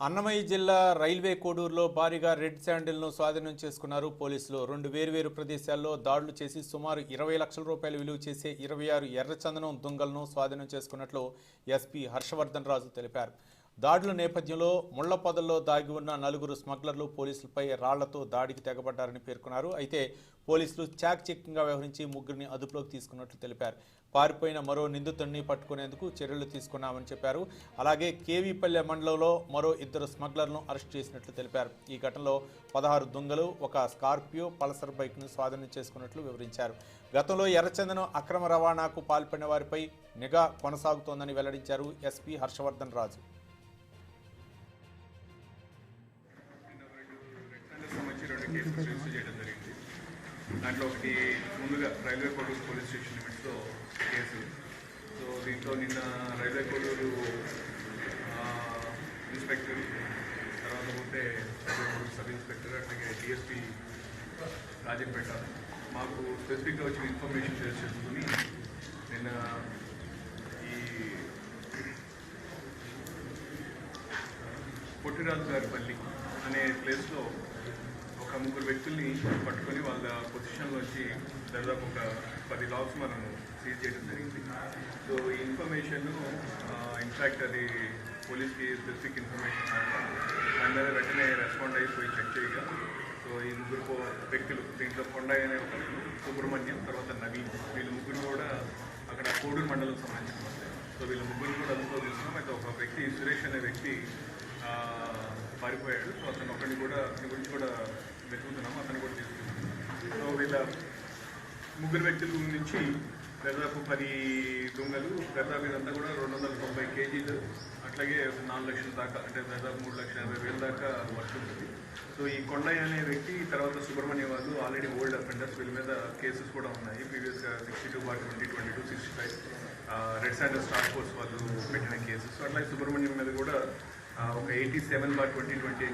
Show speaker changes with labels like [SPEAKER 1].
[SPEAKER 1] అన్నమయ్య జిల్లా రైల్వే కోడూరులో భారీగా రెడ్ శాండిల్ను స్వాధీనం చేసుకున్నారు పోలీసులు. 2 వేర్వేరు ప్రదేశాల్లో దాడులు చేసి సుమారు 20 లక్షల రూపాయలు విలువ చేసే 26 ఎర్రచందనం దుంగలను స్వాధీనం చేసుకున్నట్లు ఎస్పీ హర్షవర్ధన్ రాజు తెలిపారు. దాడుల నేపథ్యంలో ముళ్లపొదల్లో దాగి ఉన్న 4 స్మగ్లర్లు పోలీసులపై రాళ్లతో దాడికి తెగబడ్డారని పేర్కొన్నారు. అయితే పోలీసులు చాకచక్యంగా వ్యవహరించి ముగ్గురిని అదుపులోకి తీసుకున్నట్లు తెలిపారు. పారిపోయిన మరో నిందితుడిని పట్టుకునేందుకు చర్యలు తీసుకున్నామని చెప్పారు. అలాగే కేవీపల్లె మండలంలో మరో 2 స్మగ్లర్లను అరెస్ట్ చేసినట్లు తెలిపారు. ఈ ఘటనలో 16 దుంగలు, ఒక స్కార్పియో, పల్సర్ బైక్ను స్వాధీనం చేసుకున్నట్లు వివరించారు. గతంలో ఎర్రచందనం అక్రమ రవాణాకు పాల్పడిన వారిపై నిఘా కొనసాగుతోందని వెల్లడించారు ఎస్పీ హర్షవర్ధన్ రాజు.
[SPEAKER 2] కేసులు రిజిస్టర్ చేయడం జరిగింది. దాంట్లో ఒకటి ముందుగా రైల్వే కోడూరు పోలీస్ స్టేషన్ లిమిట్స్లో కేసు. సో దీంట్లో నిన్న రైల్వే కోడూరు ఇన్స్పెక్టర్, తర్వాత పోతే సబ్ ఇన్స్పెక్టర్, అట్లాగే డిఎస్పీ రాజంపేట మాకు స్పెసిఫిక్గా వచ్చిన ఇన్ఫర్మేషన్ షేర్ చేసుకుని నిన్న ఈ పొట్టిరాజు గారిపల్లి అనే ప్లేస్లో ఒక 3 వ్యక్తుల్ని పట్టుకొని వాళ్ళ పొజిషన్లోంచి దాదాపు ఒక 10 లాగ్స్ మనము సీజ్ చేయడం జరిగింది. సో ఈ ఇన్ఫర్మేషన్ ఇన్ఫ్యాక్ట్ అది పోలీస్కి స్పెసిఫిక్ ఇన్ఫర్మేషన్ దాని మీద వెంటనే రెస్పాండ్ అయిపోయి చెక్ చేయగా సో ఈ 3 వ్యక్తులు, దీంట్లో కొండయ్య అనే ఒక సుబ్రహ్మణ్యం, తర్వాత నవీన్, వీళ్ళు ముగ్గురు కూడా అక్కడ కోడూరు మండలం సంబంధించిన వాళ్ళు. సో వీళ్ళ ముగ్గురు కూడా అదుపులో తీసుకున్నాం. అయితే ఒక వ్యక్తి సురేష్ అనే వ్యక్తి పారిపోయాడు. సో అతని గురించి కూడా వెతుకుతున్నాము, అతను కూడా తీసుకున్నాము. సో వీళ్ళ 3 వ్యక్తుల నుంచి దాదాపు 10 దొంగలు, దాదాపు ఇదంతా కూడా 290 కేజీలు, అట్లాగే 4 లక్షల దాకా, అంటే దాదాపు 3,80,000 దాకా వర్క్ ఉంటుంది. సో ఈ కొండయ్య అనే వ్యక్తి, తర్వాత సుబ్రహ్మణ్యం వాళ్ళు ఆల్రెడీ ఓల్డ్ అఫెండర్స్, వీళ్ళ మీద కేసెస్ కూడా ఉన్నాయి. ప్రీవియస్గా 62/2022, 65 రెడ్ శాండిల్స్ టాస్క్ ఫోర్స్ వాళ్ళు పెట్టిన కేసెస్. అట్లాగే సుబ్రహ్మణ్యం మీద కూడా ఒక 87/2020